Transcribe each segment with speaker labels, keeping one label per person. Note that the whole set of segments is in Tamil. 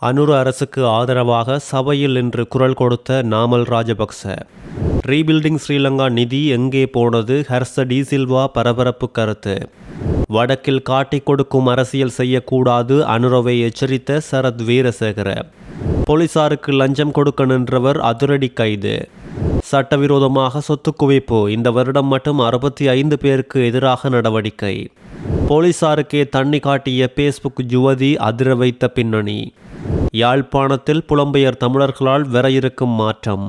Speaker 1: அனுர அரசுக்கு ஆதரவாக சபையில் இன்று குரல் கொடுத்த நாமல் ராஜபக்ச. ரீபில்டிங் ஸ்ரீலங்கா நிதி எங்கே போனது? ஹர்ஷ டி சில்வா பரபரப்பு கருத்து. வடக்கில் காட்டிக் கொடுக்கும் அரசியல் செய்யக்கூடாது, அனுரவை எச்சரித்த சரத் வீரசேகர. போலீசாருக்கு லஞ்சம் கொடுக்க நின்றவர் அதிரடி கைது. சட்டவிரோதமாக சொத்து குவிப்பு, இந்த வருடம் மட்டும் 65 பேருக்கு எதிராக நடவடிக்கை. போலீசாருக்கே தண்ணி காட்டிய பேஸ்புக் யுவதி அதிர வைத்த பின்னணி. யாழ்ப்பாணத்தில் புலம்பெயர் தமிழர்களால் வர இருக்கும் மாற்றம்.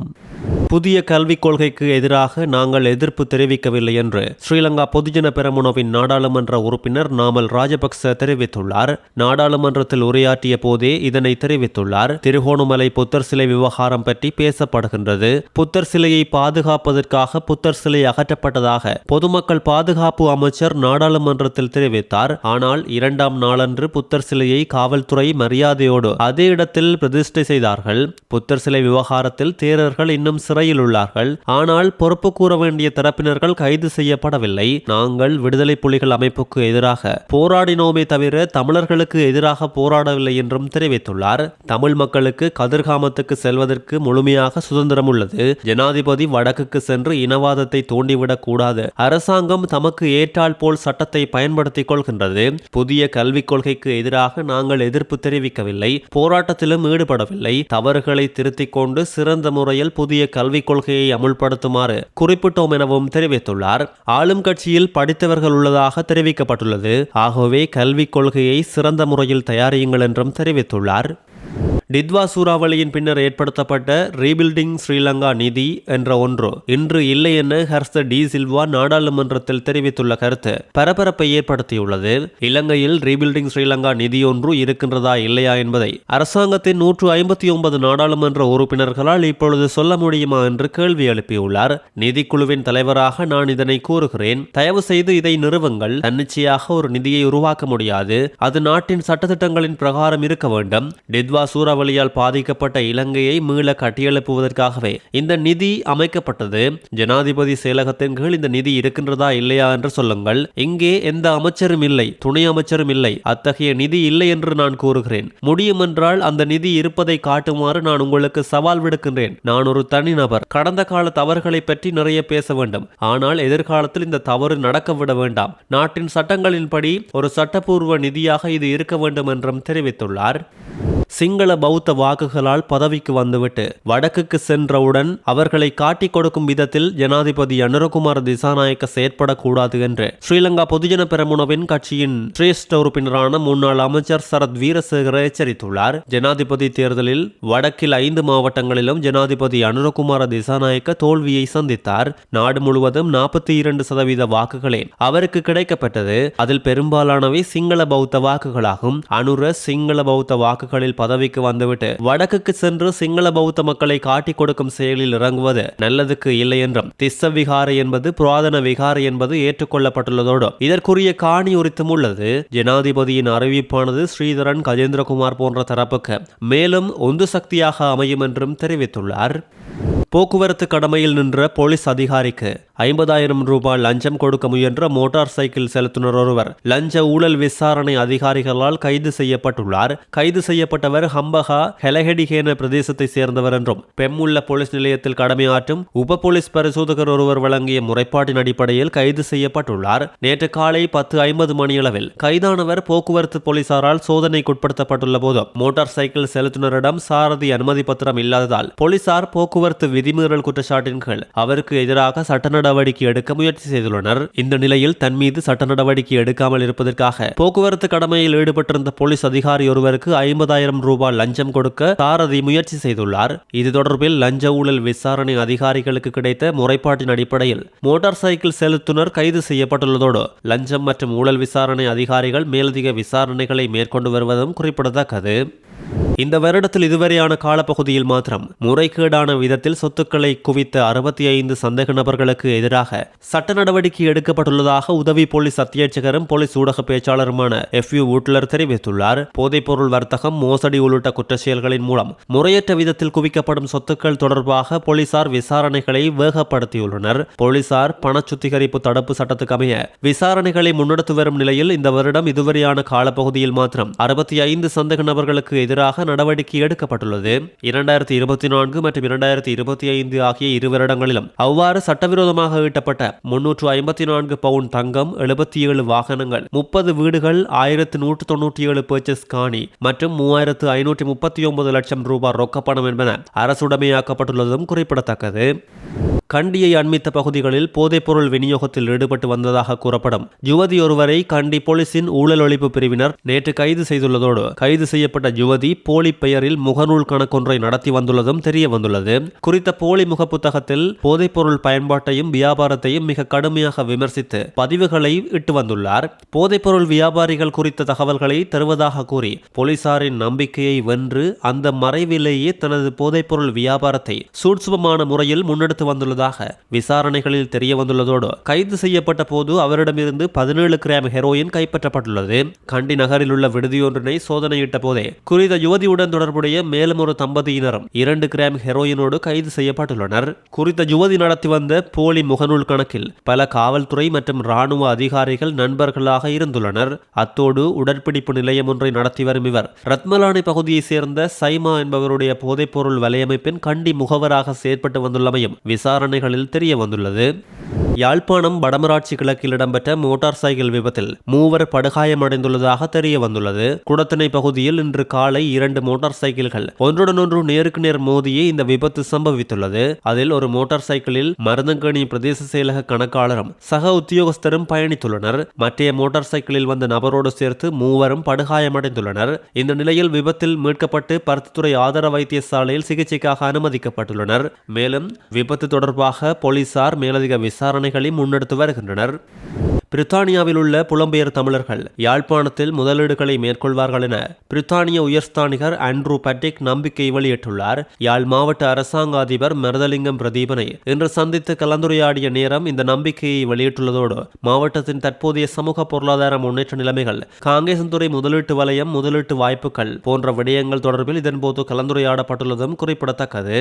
Speaker 1: புதிய கல்விக் கொள்கைக்கு எதிராக நாங்கள் எதிர்ப்பு தெரிவிக்கவில்லை என்று ஸ்ரீலங்கா பொதுஜன பெரமுனவின் நாடாளுமன்ற உறுப்பினர் நாமல் ராஜபக்ச தெரிவித்துள்ளார். நாடாளுமன்றத்தில் உரையாற்றிய போதே இதனை தெரிவித்துள்ளார். திருகோணமலை புத்தர் சிலை விவகாரம் பற்றி பேசப்படுகின்றது. புத்தர் சிலையை பாதுகாப்பதற்காக புத்தர் சிலை அகற்றப்பட்டதாக பொதுமக்கள் பாதுகாப்பு அமைச்சர் நாடாளுமன்றத்தில் தெரிவித்தார். ஆனால் 2ஆம் நாளன்று புத்தர் சிலையை காவல்துறை மரியாதையோடு அதே இடத்தில் பிரதிஷ்டை செய்தார்கள். புத்தர் சிலை விவகாரத்தில் தேரர்கள் இன்னும் சிறையில் உள்ளார்கள். ஆனால் பொறுப்பு கூற வேண்டிய தரப்பினர்கள் கைது செய்யப்படவில்லை. நாங்கள் விடுதலை புலிகள் அமைப்புக்கு எதிராக போராடினோமே தவிர தமிழர்களுக்கு எதிராக போராடவில்லை என்றும் தெரிவித்துள்ளார். தமிழ் மக்களுக்கு கதிர்காமத்துக்கு செல்வதற்கு முழுமையாக சுதந்திரம் உள்ளது. ஜனாதிபதி வடக்குக்கு சென்று இனவாதத்தை தூண்டிவிடக் கூடாது. அரசாங்கம் தமக்கு ஏற்றால் போல் சட்டத்தை பயன்படுத்திக் கொள்கின்றது. புதிய கல்விக் கொள்கைக்கு எதிராக நாங்கள் எதிர்ப்பு தெரிவிக்கவில்லை, போராட்டத்திலும் ஈடுபடவில்லை. தவறுகளை திருத்திக் கொண்டு சிறந்த முறையில் புதிய கல்விக் கொள்கையை அமுல்படுத்துமாறு குறிப்பிட்டோம் எனவும் தெரிவித்துள்ளார். ஆளும் கட்சியில் படித்தவர்கள் உள்ளதாக தெரிவிக்கப்பட்டுள்ளது. ஆகவே கல்விக் கொள்கையை சிறந்த முறையில் தயாரியுங்கள் என்றும் தெரிவித்துள்ளார். டித்வா சூறாவளியின் பின்னர் ஏற்படுத்தப்பட்ட ரீபில்டிங் ஸ்ரீலங்கா நிதி என்ற ஒன்று இன்று இல்லை என ஹர்ஷ டி சில்வா நாடாளுமன்றத்தில் தெரிவித்துள்ள கருத்து பரபரப்பை ஏற்படுத்தியுள்ளது. இலங்கையில் ரீபில்டிங் ஸ்ரீலங்கா நிதி ஒன்று இருக்கின்றதா இல்லையா என்பதை அரசாங்கத்தின் 159 நாடாளுமன்ற உறுப்பினர்களால் இப்பொழுது சொல்ல முடியுமா என்று கேள்வி எழுப்பியுள்ளார். நிதிக்குழுவின் தலைவராக நான் இதனை கூறுகிறேன். தயவு செய்து இதை நிறுவுங்கள். தன்னிச்சையாக ஒரு நிதியை உருவாக்க முடியாது. அது நாட்டின் சட்டத்திட்டங்களின் பிரகாரம் இருக்க வேண்டும். டித்வா சூறாவளியால் பாதிக்கப்பட்ட இலங்கையை மீள கட்டியெழுப்புவதற்காகவே இந்த நிதி அமைக்கப்பட்டது. ஜனாதிபதி செயலகத்தின் கீழ் இந்த நிதி இருக்கின்றதா இல்லையா என்று சொல்லுங்கள். இங்கே எந்த அமைச்சரும் இல்லை, துணை அமைச்சரும் இல்லை. அத்தகைய நிதி இல்லை என்று நான் கூறுகிறேன். முடியும் என்றால் அந்த நிதி இருப்பதை காட்டுமாறு நான் உங்களுக்கு சவால் விடுக்கின்றேன். நான் ஒரு தனிநபர். கடந்த கால தவறுகளை பற்றி நிறைய பேச வேண்டும். ஆனால் எதிர்காலத்தில் இந்த தவறு நடக்க விட வேண்டாம். நாட்டின் சட்டங்களின்படி ஒரு சட்டப்பூர்வ நிதியாக இது இருக்க வேண்டும் என்றும் தெரிவித்துள்ளார். சிங்கள பௌத்த வாக்குகளால் பதவிக்கு வந்துவிட்டு வடக்குக்கு சென்றவுடன் அவர்களை காட்டிக் கொடுக்கும் விதத்தில் ஜனாதிபதி அனுரகுமார திசாநாயக்க செயற்படக்கூடாது என்று ஸ்ரீலங்கா பொதுஜன பெரமுனவின் கட்சியின் சிரேஷ்ட உறுப்பினரான முன்னாள் அமைச்சர் சரத் வீரசேகர எச்சரித்துள்ளார். ஜனாதிபதி தேர்தலில் வடக்கில் 5 மாவட்டங்களிலும் ஜனாதிபதி அனுரகுமார திசாநாயக்க தோல்வியை சந்தித்தார். நாடு முழுவதும் 42% வாக்குகளே அவருக்கு கிடைக்கப்பட்டது. அதில் பெரும்பாலானவை சிங்கள பௌத்த வாக்குகளாகும். அனுர சிங்கள பௌத்த வாக்குகளில் பதவிக்கு வந்துவிட்டு வடக்குக்கு சென்று சிங்கள பௌத்த மக்களை காட்டிக் கொடுக்கும் செயலில் இறங்குவது நல்லதுக்கு இல்லை என்றும், திஸ்ஸ விகாரை என்பது புராதன விகாரை என்பது ஏற்றுக்கொள்ளப்பட்டுள்ளதோடு இதற்குரிய காணி உரித்தும் உள்ளது. ஜனாதிபதியின் அறிவிப்பானது ஸ்ரீதரன், கஜேந்திரகுமார் போன்ற தரப்புக்கு மேலும் உந்து சக்தியாக அமையும் என்றும் தெரிவித்துள்ளார். போக்குவரத்து கடமையில் நின்ற போலீஸ் அதிகாரிக்கு 50,000 ரூபாய் லஞ்சம் கொடுக்க முயன்ற மோட்டார் சைக்கிள் செலுத்துனர் ஒருவர் லஞ்ச ஊழல் விசாரணை அதிகாரிகளால் கைது செய்யப்பட்டுள்ளார். கைது செய்யப்பட்டவர் ஹம்பகா ஹெலஹெடிகேன பிரதேசத்தை சேர்ந்தவர் என்றும் பெம்முள்ள போலீஸ் நிலையத்தில் கடமையாற்றும் உப போலீஸ் பரிசோதகர் ஒருவர் வழங்கிய முறைப்பாட்டின் அடிப்படையில் கைது செய்யப்பட்டுள்ளார். நேற்று காலை 10:50 மணியளவில் கைதானவர் போக்குவரத்து போலீசாரால் சோதனைக்குட்படுத்தப்பட்டுள்ள போது மோட்டார் சைக்கிள் செலுத்துனரிடம் சாரதி அனுமதி பத்திரம் இல்லாததால் போலீசார் போக்குவரத்து விதிமீறல் குற்றச்சாட்டின் கீழ் அவருக்கு எதிராக சட்ட நடவடிக்கை எடுக்க முயற்சி செய்துள்ளனர். இந்த நிலையில் தன் மீது சட்ட நடவடிக்கை எடுக்காமல் இருப்பதற்காக போக்குவரத்து கடமையில் ஈடுபட்டிருந்த போலீஸ் அதிகாரி ஒருவருக்கு 50,000 ரூபாய் லஞ்சம் கொடுக்க சாரதி முயற்சி செய்துள்ளார். இது தொடர்பில் லஞ்ச ஊழல் விசாரணை அதிகாரிகளுக்கு கிடைத்த முறைப்பாட்டின் அடிப்படையில் மோட்டார் சைக்கிள் செலுத்துனர் கைது செய்யப்பட்டுள்ளதோடு லஞ்சம் மற்றும் ஊழல் விசாரணை அதிகாரிகள் மேலதிக விசாரணைகளை மேற்கொண்டு வருவதும் குறிப்பிடத்தக்கது. இந்த வருடத்தில் இதுவரையான காலப்பகுதியில் மாத்திரம் முறைகேடான விதத்தில் சொத்துக்களை குவித்த 65 சந்தேக நபர்களுக்கு எதிராக சட்ட நடவடிக்கை எடுக்கப்பட்டுள்ளதாக உதவி போலீஸ் அத்தியட்சகரும் போலீஸ் ஊடக பேச்சாளருமான FU வூட்லர் தெரிவித்துள்ளார். போதைப்பொருள் வர்த்தகம், மோசடி உள்ளிட்ட குற்றச்செயல்களின் மூலம் முறையற்ற விதத்தில் குவிக்கப்படும் சொத்துக்கள் தொடர்பாக போலீசார் விசாரணைகளை வேகப்படுத்தியுள்ளனர். போலீசார் பண சுத்திகரிப்பு தடுப்பு சட்டத்துக்கு அமைய விசாரணைகளை முன்னெடுத்து வரும் நிலையில் இந்த வருடம் இதுவரையான காலப்பகுதியில் மாத்திரம் 65 சந்தேக நபர்களுக்கு எதிராக தொடர்பாக நடவடிக்கை எடுக்கப்பட்டுள்ளது. 2024 மற்றும் 2025 ஆகிய 2 வருடங்களிலும் அவ்வாறு சட்டவிரோதமாக ஈட்டப்பட்ட 354 பவுண்ட் தங்கம், 77 வாகனங்கள், 30 வீடுகள், 1197 பர்ச்சேஸ் காணி மற்றும் 3539 லட்சம் ரூபாய் ரொக்கப்பணம் என்பன அரசுடைமையாக்கப்பட்டுள்ளதும் குறிப்பிடத்தக்கது. கண்டியை அண்மித்த பகுதிகளில் போதைப்பொருள் விநியோகத்தில் ஈடுபட்டு வந்ததாக கூறப்படும் யுவதி ஒருவரை கண்டி போலீசின் ஊழல் ஒழிப்பு பிரிவினர் நேற்று கைது செய்துள்ளதோடு, கைது செய்யப்பட்ட யுவதி போலி பெயரில் முகநூல் கணக்கொன்றை நடத்தி வந்துள்ளதும் தெரிய வந்துள்ளது. குறித்த போலி முகப்புத்தகத்தில் போதைப்பொருள் பயன்பாட்டையும் வியாபாரத்தையும் மிக கடுமையாக விமர்சித்து பதிவுகளை இட்டு வந்துள்ளார். போதைப்பொருள் வியாபாரிகள் குறித்த தகவல்களை தருவதாக கூறி போலீசாரின் நம்பிக்கையை வென்று அந்த மறைவிலேயே தனது போதைப்பொருள் வியாபாரத்தை சூட்சுமமான முறையில் முன்னெடுத்து வந்துள்ளதாக விசாரணைகளில் தெரிய வந்துள்ளதோடு, கைது செய்யப்பட்ட போது அவரிடமிருந்து 17 கிராம் ஹெரோயின் கைப்பற்றப்பட்டுள்ளது. கண்டி நகரில் உள்ள விடுதியொன்றினை சோதனையிட்ட போதே குறித்த யுவதியுடன் தொடர்புடைய மேலும் ஒரு தம்பதியினரும் 2 கிராம் ஹெரோயினோடு கைது செய்யப்பட்டுள்ளனர். குறித்த யுவதி நடத்தி வந்த போலி முகநூல் கணக்கில் பல காவல்துறை மற்றும் இராணுவ அதிகாரிகள் நண்பர்களாக இருந்துள்ளனர். அத்தோடு உடற்பிடிப்பு நிலையம் ஒன்றை நடத்தி வரும் இவர் ரத்மலானி பகுதியைச் சேர்ந்த சைமா என்பவருடைய போதைப்பொருள் வலையமைப்பின் கண்டி முகவராக செயற்பட்டு வந்துள்ளமையும் விசாரணைகளில் தெரிய வந்துள்ளது. யாழ்ப்பாணம் வடமராட்சி கிழக்கில் இடம்பெற்ற மோட்டார் சைக்கிள் விபத்தில் 3 படுகாயமடைந்துள்ளதாக தெரிய வந்துள்ளது. குடத்திணை பகுதியில் இன்று காலை 2 மோட்டார் சைக்கிள்கள் ஒன்றுடன் ஒன்று நேருக்கு நேர் மோதியே இந்த விபத்து சம்பவித்துள்ளது. அதில் ஒரு மோட்டார் சைக்கிளில் மருதங்கேணி பிரதேச செயலக கணக்காளரும் சக உத்தியோகஸ்தரும் பயணித்துள்ளனர். மற்றைய மோட்டார் சைக்கிளில் வந்த நபரோடு சேர்த்து 3 படுகாயமடைந்துள்ளனர். இந்த நிலையில் விபத்தில் மீட்கப்பட்டு பருத்தித்துறை ஆதார வைத்தியசாலையில் சிகிச்சைக்காக அனுமதிக்கப்பட்டுள்ளனர். மேலும் விபத்து தொடர்பாக போலீசார் மேலதிக விசாரணைகளை முன்னெடுத்து வருகின்றனர். பிரித்தானியாவில் உள்ள புலம்பெயர் தமிழர்கள் யாழ்ப்பாணத்தில் முதலீடுகளை மேற்கொள்வார்கள் என பிரித்தானிய உயர்ஸ்தானிகர் ஆண்ட்ரூ பட்டிக் நம்பிக்கை வெளியிட்டுள்ளார். யாழ் மாவட்ட அரசாங்க அதிபர் மருதலிங்கம் பிரதீபனை இன்று சந்தித்து கலந்துரையாடிய நேரம் இந்த நம்பிக்கையை வெளியிட்டுள்ளதோடு, மாவட்டத்தின் தற்போதைய சமூக பொருளாதார முன்னேற்ற நிலைமைகள், காங்கேசன்துறை முதலீட்டு வலயம், முதலீட்டு வாய்ப்புகள் போன்ற விடயங்கள் தொடர்பில் இதன்போது கலந்துரையாடப்பட்டுள்ளதும் குறிப்பிடத்தக்கது.